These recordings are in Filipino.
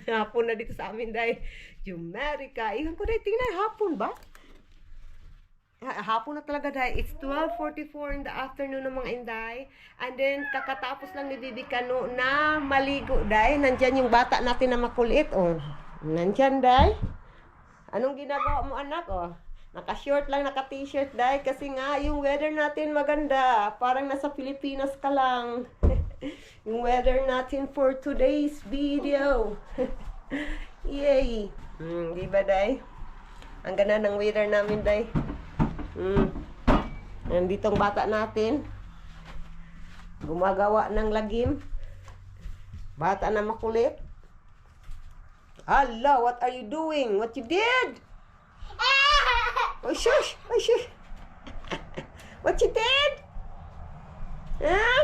Hapon na dito sa amin, day. Jumerica. Iwan ko, day. Tingnan, hapon ba? Hapon na talaga, day. It's 12:44 in the afternoon ng mga inday. And then, kakatapos lang ni Bibi Kano na maligo, day. Nandyan yung bata natin na makulit, oh. Nandyan, day. Anong ginagawa mo, anak, oh? Naka-short lang, naka-t-shirt, day. Kasi nga, yung weather natin maganda. Parang nasa Pilipinas ka lang. Yung weather natin for today's video. Yay! Di ba, day? Ang ganda ng weather namin, day. Nandito ang bata natin. Gumagawa ng lagim. Bata na makulit. Hello, what are you doing? What you did? Oh, shush! Oh, shush! What you did? Huh?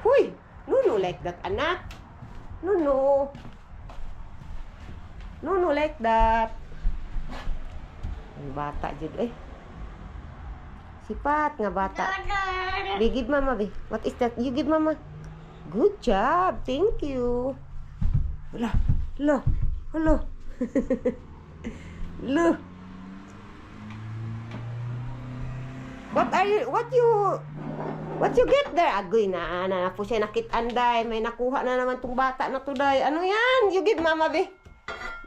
Huy! No, like that, anak. No. No, like that. Ang bata dyan, eh. Sipat nga bata. Be, give mama, be. What is that? You give mama. Good job. Thank you. Hala. Lo. What you get there? Agoy na po siya nakitanday. May nakuha na naman tong bata na to, day. Ano yan? You give mama, be.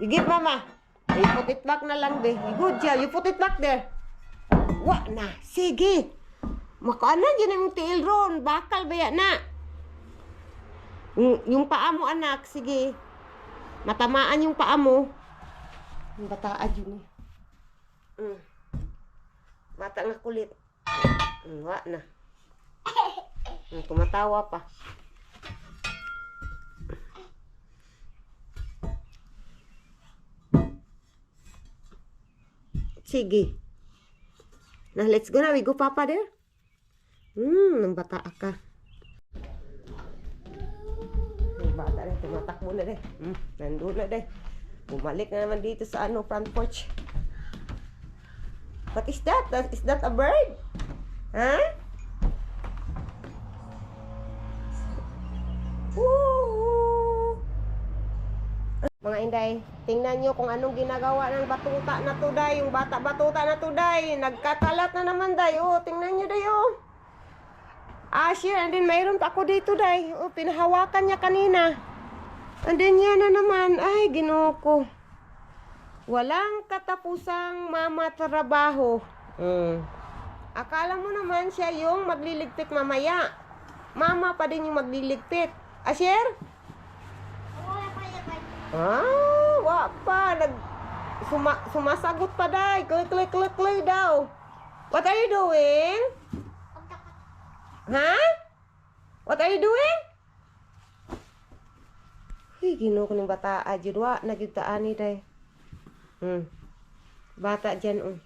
You give mama. You put it back na lang, be. Good job. You put it back there. Wa na. Sige. Makaanan dyan yung tail ron. Bakal ba yan na? Yung paa mo, anak. Sige. Matamaan yung paa mo. Yung bataan yun, eh. Bata nga kulit. Wa na. Tumatawa pa. Sige. Nah, let's go na. We go, Papa, there. Nang bata ka. Ang bata na. Tumatakbo na, de. Nandun na, de. Bumalik na naman dito sa front porch. What is that? Is that a bird? Huh? Woo! Mga inday, tingnan nyo kung anong ginagawa ng batuta na to, day. Yung batuta na to, day. Nagkakalat na naman, day. Oh, tingnan nyo, day, oh. Asher, and then mayroon pa ako dito, day. Oh, pinahawakan niya kanina. And then yan na naman. Ay, Ginoo ko. Walang katapusang mama trabaho. Akala mo naman siya yung magliligpit mamaya. Mama pa din yung magliligpit. Asher? Wa pa. Sumasagot pa, day. Klik daw. What are you doing? Huh? What are you doing? Uy, Ginoo ko ng bata. Ajudwa, nagigtaan ni, day. Bata dyan,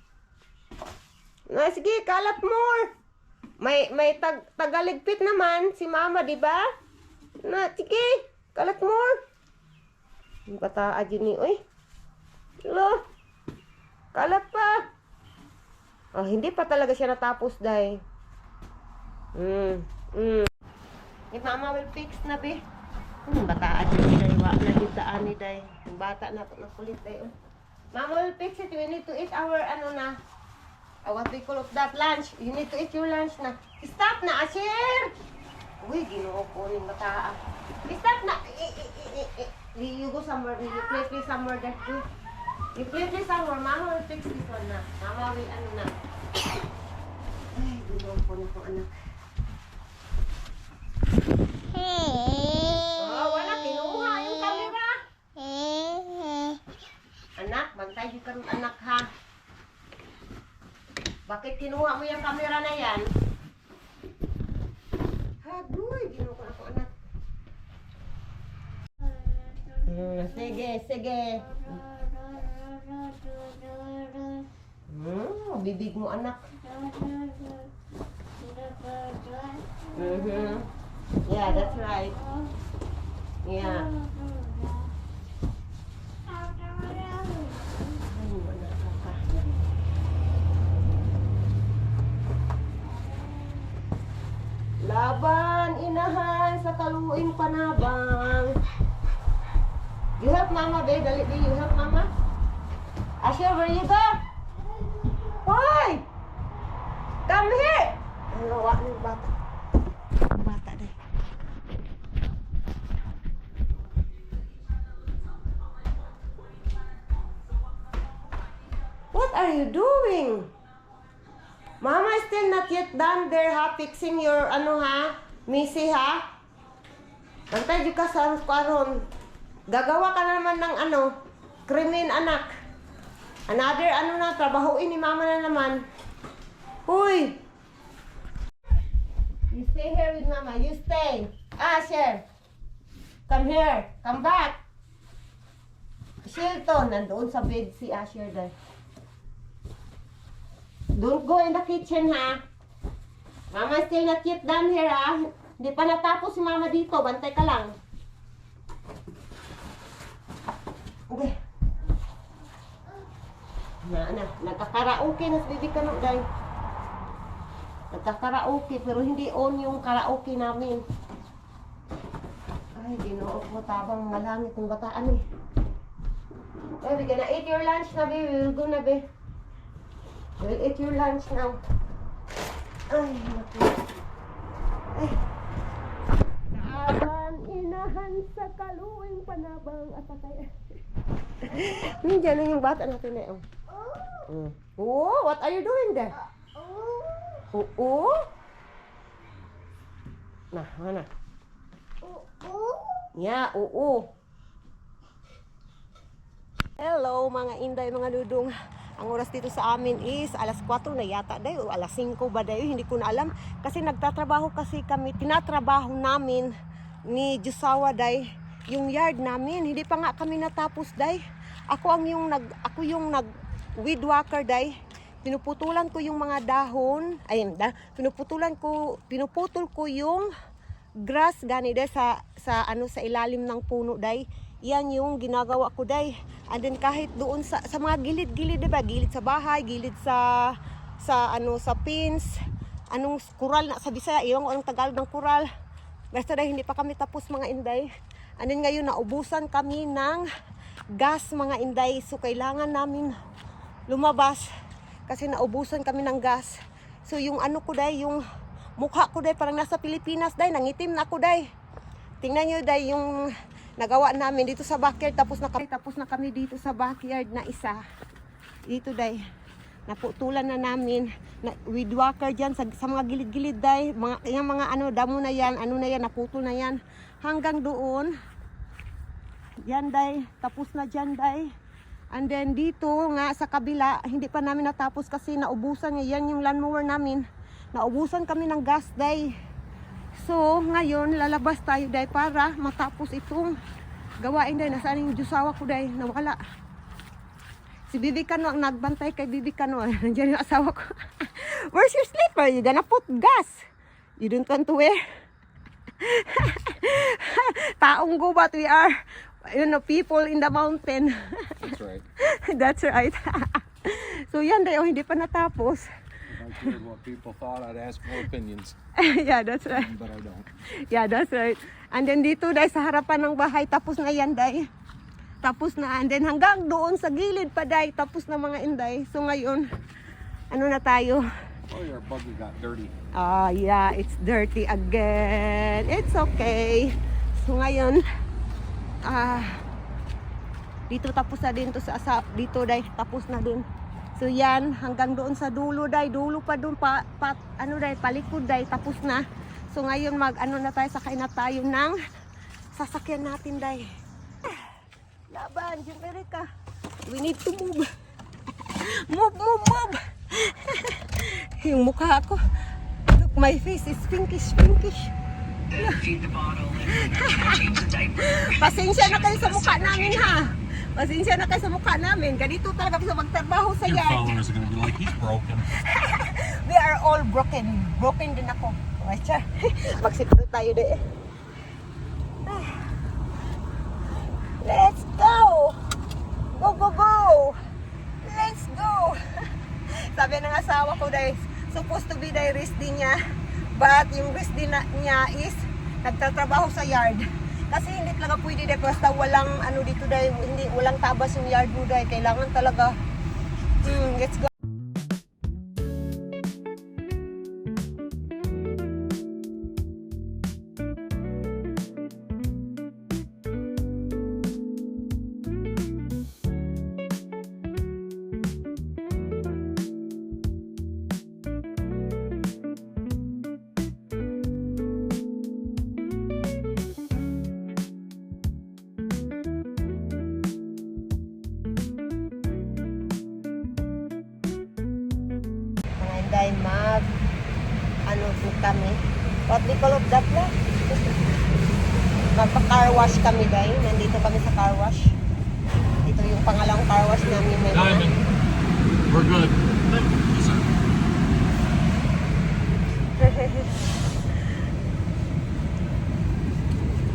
Na, sige, kalat more. May tagaligpit naman si mama, di ba? Na, sige, kalat more. Yung bata dyan ni, uy. Lo, kalat pa. Oh, hindi pa talaga siya natapos, day. If mama will fix na, be. Bata dyan ni, day. Wala na dyan ni, day. Yung bata na kulit, day. Mama will fix it. We need to eat our, what we call of that, lunch. You need to eat your lunch na. Stop na, Asher! Uy, Ginoo ko ng bata. Stop na! You go somewhere. You play somewhere there. You play somewhere. Mama will fix this one na. Mama will, na. Ay, Ginoo ko na po, anak. Oh, wala. Kinuha yung camera. Anak, bantay yung karong anak, ha? Bakit kinuha mo yung camera na yan? Hagoy, Ginoo ko na po, anak. Sige. Bibig mo, anak. Yeah, that's right. Yeah. Laban, inahan, sa kaluing panabang. You help mama, babe. Dali, babe. You help mama. Asher, where you go? Hoy! Come here! Ang lawa ng bata. Ang bata dahil. What are you doing? Mama is still not yet done there, ha? Fixing your, Missy, ha? Bantay di ka sa karon. Gagawa ka naman ng krimen, anak. Another, trabahoin ni mama na naman. Huy! You stay here with mama. You stay. Asher! Come here. Come back. Shilton, nandoon sa bed si Asher dahil. Don't go in the kitchen, ha? Mama still not yet done here, ha? Hindi pa natapos si mama dito. Bantay ka lang. Okay. Nagkakaraoke na si Bibi Kano, dahil. Nagkakaraoke, pero hindi on yung karaoke namin. Ay, ginoo ko tabang malangit ng bataan, eh. We're gonna eat your lunch na, baby. We'll go na, baby. We'll eat your lunch now. Ay, naku. Ay. Naaban, inahan sa kaluwing panabang at patay. Nandiyan na yung bata natin na yun. Oh, what are you doing there? Oo? Nah, mana? Yeah, oo. Hello mga inday, mga dudong. Ang oras dito sa amin is alas 4 na yata dayo, o alas 5 ba dayo, hindi ko na alam. Kasi nagtatrabaho kasi kami, tinatrabaho namin ni Jusawa day, yung yard namin. Hindi pa nga kami natapos day. Ako yung nag weed whacker day. Pinuputulan ko yung mga dahon, pinuputol ko yung grass gani day sa ilalim ng puno day. Yan yung ginagawa ko day. And then kahit doon sa mga gilid-gilid, diba? Gilid sa bahay, gilid sa pins, kural na sa Bisaya, iyon anong Tagalog ng kural. Basta dahil hindi pa kami tapos mga inday. And then ngayon naubusan kami ng gas mga inday. So kailangan namin lumabas kasi naubusan kami ng gas. So yung ko day, yung mukha ko day parang nasa Pilipinas day, nangitim na ako day. Tingnan nyo day yung nagawa namin dito sa backyard, tapos na kami dito sa backyard na isa. Dito day, naputulan na namin weed whacker dyan sa mga gilid-gilid day, mga damo na yan, naputol na yan hanggang doon. Yan day, tapos na dyan day. And then dito nga sa kabila, hindi pa namin natapos kasi naubusan yan yung lawnmower namin. Naubusan kami ng gas day. So, ngayon, lalabas tayo day para matapos itong gawain day. Nasaan yung Jusawa ko day? Nawala. Si Bibi Kano ang nagbantay kay Bibi Kano. Nandiyan yung asawa ko. Where's your slipper? You gonna put gas? You don't want to wear? Taong gubat we are. People in the mountain. That's right. That's right. So, yan day. Hindi pa natapos. If I cared what people thought, I'd ask more opinions. Yeah, that's right. But I don't. Yeah, that's right. And then dito day sa harapan ng bahay, tapos na yan day. Tapos na. And then hanggang doon sa gilid pa day, tapos na mga inday. So ngayon, na tayo? Oh, your buggy got dirty. Yeah, it's dirty again. It's okay. So ngayon, dito tapos na din to sa asap. Dito day, tapos na din. So yan, hanggang doon sa dulo day, dulo pa doon palikod day, tapos na. So ngayon na tayo, sakay na tayo ng sasakyan natin day. Laban, Jumerica. We need to move. Move. Yung mukha ko. Look, my face is pinkish. Feed the bottle and change the diaper. Pasensya na kayo sa mukha namin, ha? Pasensya na kayo sa mukha namin. Ganito talaga sa magtrabaho sa Your yard. followers are going to be like, he's broken. We are all broken. Broken din ako. Wacha. Magsipto tayo din. Let's go! Go! Let's go! Sabi ng asawa ko dahil supposed to be the rest din niya. But yung rest din niya is nagtatrabaho sa yard. Kasi hindi talaga pwede dahil basta walang ano dito dahil hindi walang tabas yung yard mo dahil kailangan talaga. Let's go. Mga Inday, ano po kami. What we call of that na? Magpa-car wash kami dahil. Nandito kami sa car wash. Ito yung pangalawang car wash namin. Diamond, we're good.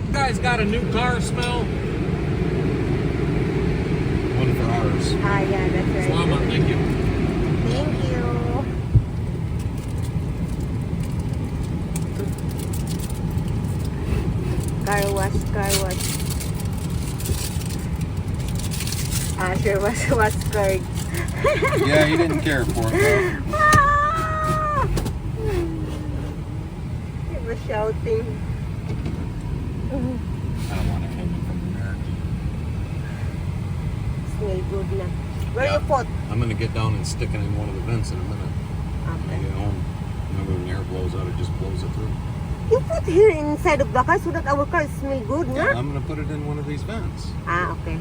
You guys got a new car smell? One for ours. Ah, yeah, that's right. Salamat, thank you. Thank you. Car wash, car wash. Asher was scared. Yeah, he didn't care for it. Ah! He was shouting. I don't want to hang it from there. Smell good na. Where Yeah. you put? I'm gonna get down and stick it in one of the vents in a minute. When I Okay. get home. Remember when the air blows out, it just blows it through. You put here inside of the car so that our car smell good, Yeah, na? I'm gonna put it in one of these vents. Ah, okay.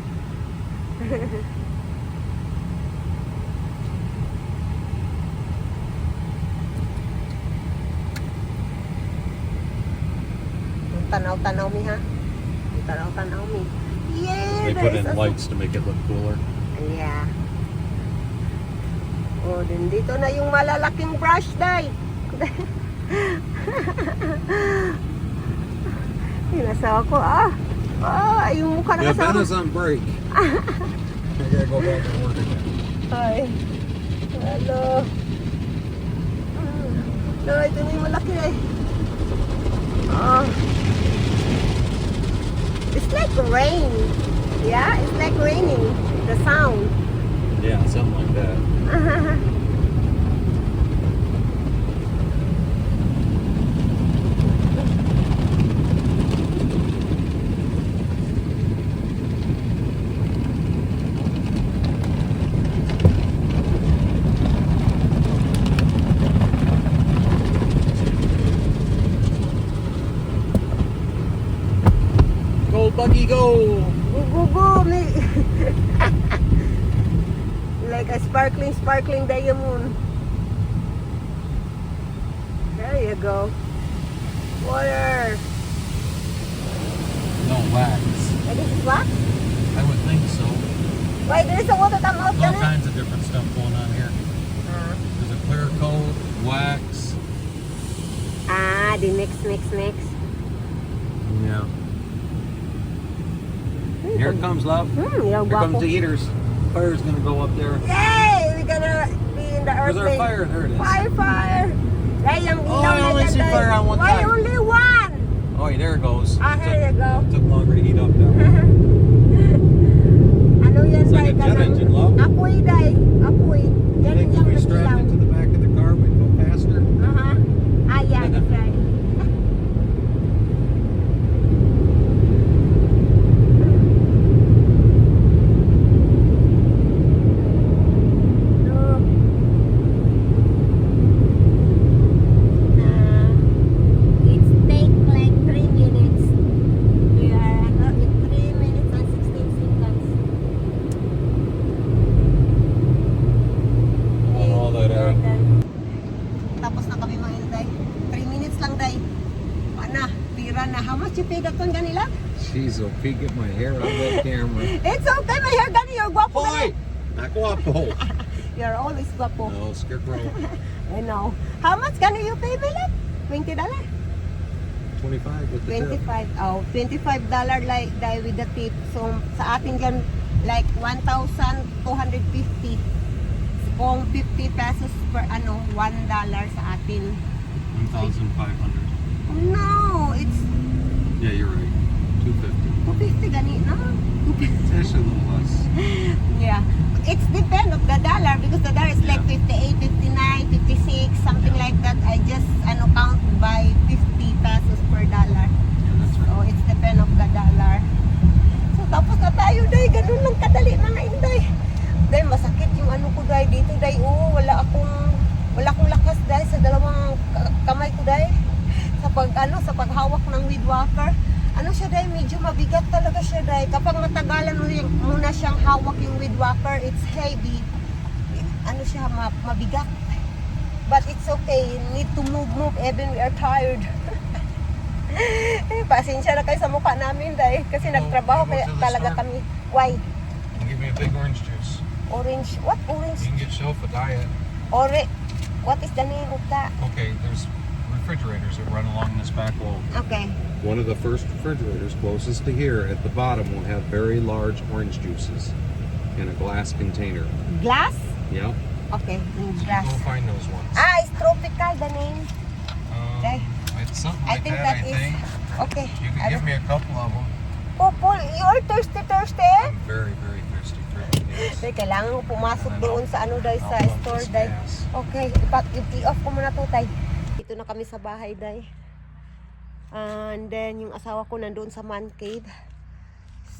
Tanaw-tanaw mi ha. Tanaw-tanaw mi. Yeah, They there put is in a- lights to make it look cooler. Yeah. Oh, din dito na yung malalaking brush, day. Inasawa ko, yung mukha Yeah, nakasama. Ben is on break. I gotta go back and work again. Ay. Hello. No, ito na yung malaki eh. It's like rain. Yeah, it's like raining. The sound. Yeah, something like that. Go, Buggy, go! Go, go, go. Like a sparkling diamond. There you go. Water. No wax. And this is what? I would think so. Why there is a water come out All can it? kinds of different stuff going on here. There's a clear coat, wax. The mix. Yeah. Here it comes, love. Yung Here comes guwapo. the eaters. Fire's gonna go up there. Yay! We're gonna be in the Where's our airplane. fire? There it is. Fire! Ay, yung Oh, ilaw I na only dyan, see Day. fire on one Why side. only one? Oh, there it goes. Here you go. Took longer to heat up that way. Ano yan, It's like Day? a jet Kanang- engine, love. Apoy, Day. Apoy. You Yan think yung if we strapped nagsilaw. into the back of the car, we'd go faster? Yeah, that's right. It takes like 3 minutes. We are in 3 minutes and 16 seconds. On all that air. Tapos na kami mga Day. 3 minutes lang, Day. Ana, pira na. How much you pay that one ganila? Jeez, oh, Pete, get my hair out of that camera. It's okay, my hair gani. You're guapo. Boy! gani. Not guapo. You're always guapo. No, scarecrow. I know. How much gani you pay, Billy? $20? 25 with the tip. 25. Oh, $25 like die with the tip. So, sa atin dyan, like 1,250. Kung 50 pesos per ano, $1 sa atin. 1,500. No, it's Yeah, you're right. $2.50. 250 gani na. It's actually a little less. Yeah. It's depend of the dollar because the dollar is like 58, 59, 56, something like that. I just count by 50 pesos per dollar. Yeah, that's So right. it's depend of the dollar. So tapos na tayo day, ganun lang kadali mga inday. Day masakit yung ko day dito day. Wala akong lakas day sa dalawang kamay ko day. Sa paghawak ng weed whacker. Siya day, medyo mabigat talaga siya day. Kapag matagalan mo na siyang hawak yung weed whacker, it's heavy. Siya mabigat. But it's okay. You need to move even we are tired. Pasensya na kayo sa mukha namin day kasi nagtrabaho kaya talaga kami. Why? Give me a big orange juice. Orange? What orange? You can get Shelf a diet. What is the name of that? Okay, there's refrigerators that run along this back wall. Okay. One of the first refrigerators closest to here at the bottom will have very large orange juices in a glass container. Glass? Yep. Okay, in glass. Go find those ones. It's tropical the name. Okay. It's something I like think that, that I is think. okay. You can give me a couple of them. Paul, you're thirsty? I'm very, very thirsty for it. Tay, kailangan ko pumasok doon sa day sa I'll pump store this day. gas. Okay, i-off ko muna to tay. Dito na kami sa bahay day. And then yung asawa ko nandoon sa man cave.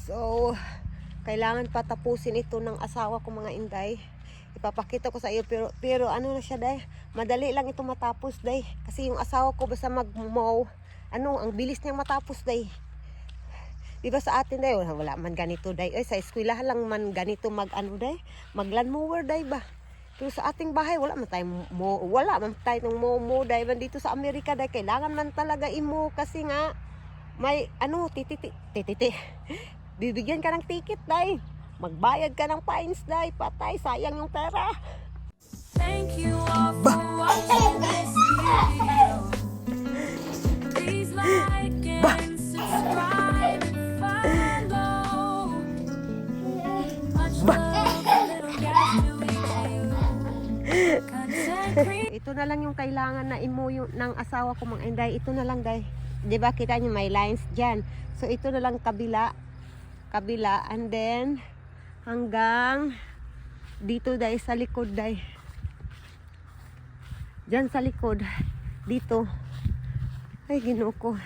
So, kailangan patapusin ito ng asawa ko mga inday. Ipapakita ko sa iyo pero na siya day. Madali lang ito matapos day. Kasi yung asawa ko basta mag-mow, ang bilis niyang matapos day. Diba sa atin day, wala man ganito day. Sa eskwelahan lang man ganito day, mag-lawn mower day ba. Pero sa ating bahay wala man tayong mow day. Dito sa Amerika day, kailangan man talaga imo kasi nga may tititi. Bibigyan ka ng ticket day. Magbayad ka ng fines day. Patay, sayang yung pera. Thank you all for watching this video. Please like and subscribe and follow. Much love, a little gas to each you. Content creation. Ito na lang yung kailangan na imo yung ng asawa ko mga inday. Ito na lang day. 'Di ba kita niyo may lines diyan. So ito na lang kabila and then hanggang dito day sa likod day. Diyan sa likod dito. Ay Ginoo ko.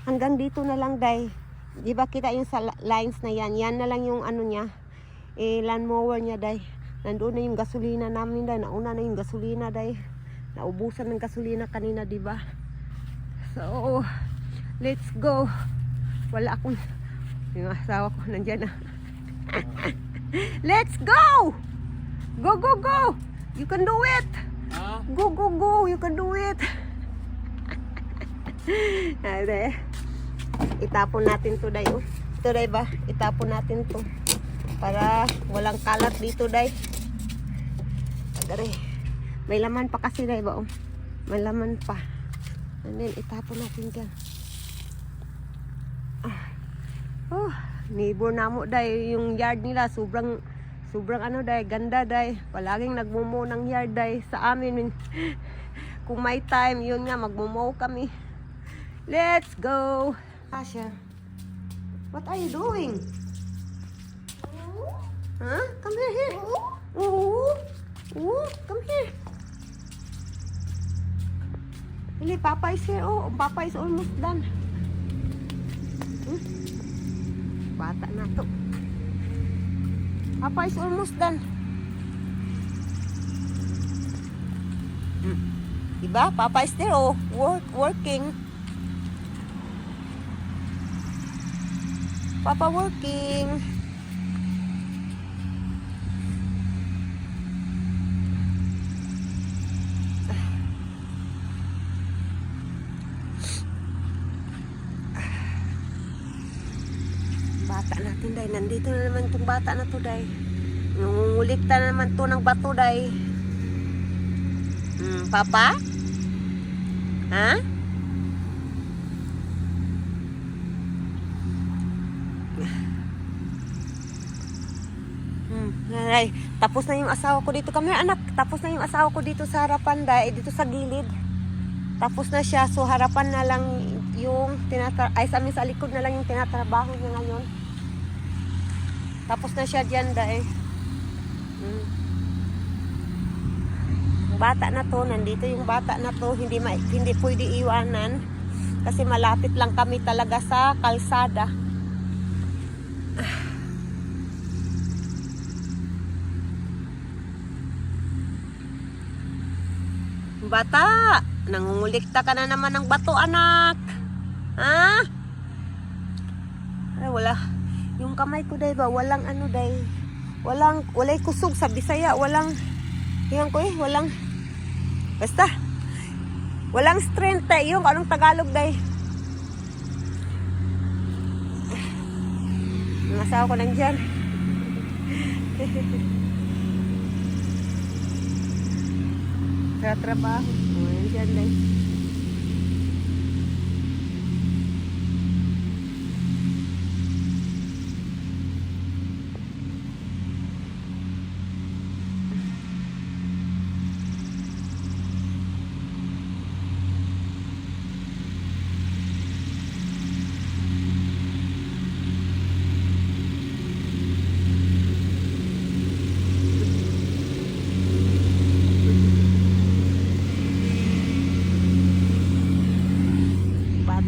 Hanggang dito na lang day. 'Di ba kita yung sa lines na yan. Yan na lang yung niya. Lawn mower niya day. Nandoon na yung gasolina namin day. Nauna na yung gasolina day. Naubusan ng gasolina kanina, di ba? So, let's go. Wala akong yung asawa ko nandiyan na. Let's go! Go, go, go! You can do it! Go, go, go! You can do it! Ate, itapon natin to day. Ito day ba? Itapon natin to. Para walang kalat dito day. Agare. May laman pa kasi day ba? May laman pa. And then itapon natin dyan. Neighbor na mo day. Yung yard nila sobrang day. Ganda day. Palaging nagmumo ng yard day. Sa amin kung may time yun nga magmumo kami. Let's go. Asha, what are you doing? Huh? Come here. Come here. Really, Papa is here. Papa is almost done. Bata na to. Papa is almost done. Diba? Papa is there. Working. Papa working. Bata natin day. Nandito na naman itong bata na to day. Nangungulikta na naman to ng bato day. Papa? Ha? Ay, tapos na yung asawa ko dito. Come here, anak. Tapos na yung asawa ko dito sa harapan day. Dito sa gilid. Tapos na siya. So harapan na lang yung sa amin sa likod na lang yung tinatrabaho niya ngayon. Tapos na siya dyan dahil. Yung bata na to, nandito yung bata na to, hindi pwede iwanan kasi malapit lang kami talaga sa kalsada. Bata, nangungulikta ka na naman ng bato, anak. Ha? Ay, wala. Yung kamay ko, day ba? Walang ano, day. Walay kusog sa Bisaya. Walang, tingnan ko walang, basta. Walang strength, day. Yung anong Tagalog, day. Yung asawa ko nandyan. Sa trabaho. Ayan dyan, day.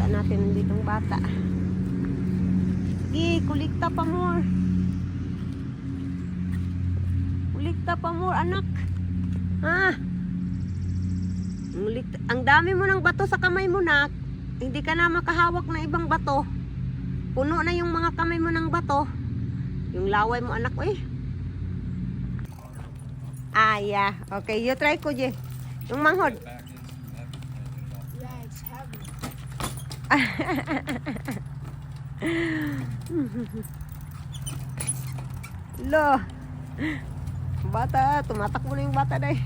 Natin ditong bata. Sige, kulikta pa more. Kulikta pa more, anak. Ha? Ang dami mo ng bato sa kamay mo, nak. Hindi ka na makahawak ng ibang bato. Puno na yung mga kamay mo ng bato. Yung laway mo, anak, Ah, yeah. Okay, you try ko, Je. Yung manghod. Lo, bata, tumatakbo na yung bata dahil.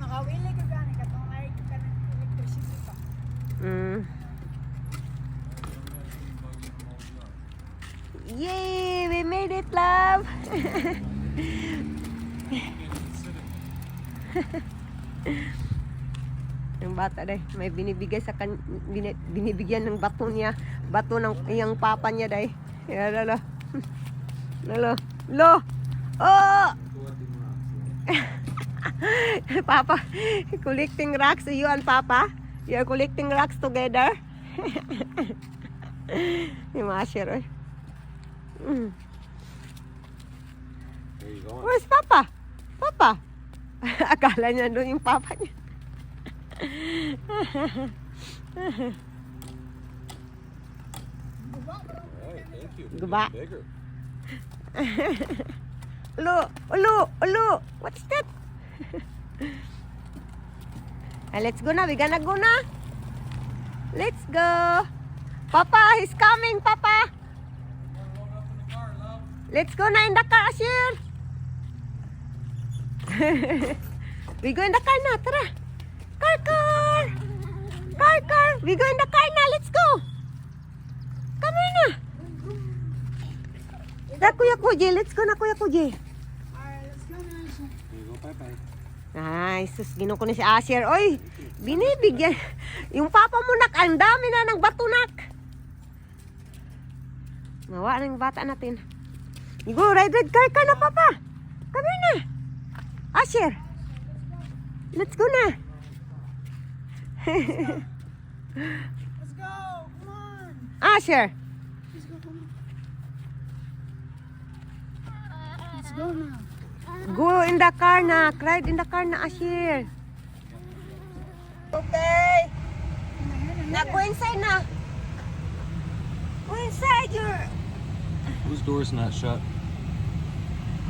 Makawili ka gani ka itong ay ka ng electricity pa. Yay! We made it, love! Yung bata dahil may binibigay sa binibigyan ng bato niya, bato ng iyang papa niya dahil. Lalo. Lo. Oh. Papa collecting rocks. You and Papa, you are collecting rocks together. Yung Asher, Where are you going? Where's Papa? Papa? Akala niya doon yung papa niya. Alright, thank you. Guba. Bigger. Ulo. What's that? Let's go na. We gonna go na. Let's go. Papa, he's coming, Papa. Let's go na in the car, Asher. We go in the car na, tara. Car. We go in the car na, let's go. Come here na. Tara, Kuya Kuji, let's go na, Kuya Kuji. Alright, let's go na. There you go, bye-bye. Ay, sus, gino ko na si Asher. Oy, binibigyan. Yung papa mo, nak, ang dami na ng bato, nak. Mawa na yung bata natin. Go, ride car ka na, Papa. Come here na. Asher. Let's go na. Let's go. Come on. Asher. Let's go. Come on. Let's go now. Go in the car na. Ride in the car na, Asher. Okay. Na, go inside na. Go inside your... Whose door's not shut?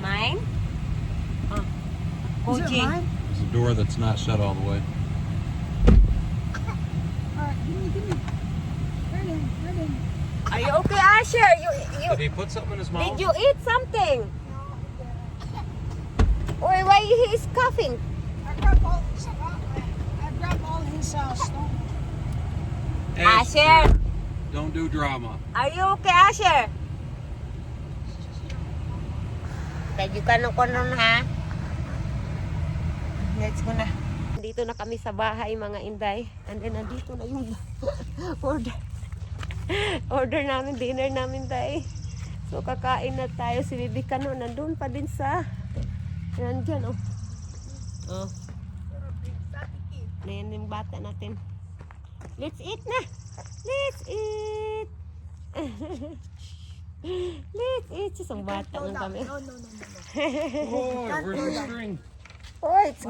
Mine? Oh. Is it Koji. mine? There's a door that's not shut all the way. Alright, give me. Right in. Are you okay, Asher? Did he put something in his mouth? Did you eat something? Or why he is coughing? I grabbed all his stone. Hey, Asher, don't do drama. are you okay, Asher? Tayo ka ng konon, ha? let's go na. Dito na kami sa bahay mga inday. And then nandito na yung order namin, dinner namin tayo. So kakain na tayo. Si Bibi Kano nandun pa din sa nandyan oh. Oh. Ayan yung bata natin. Let's eat na. Let's eat. Let's eat. Isang bata lang kami. No. Oh, where's the string? Oh, it's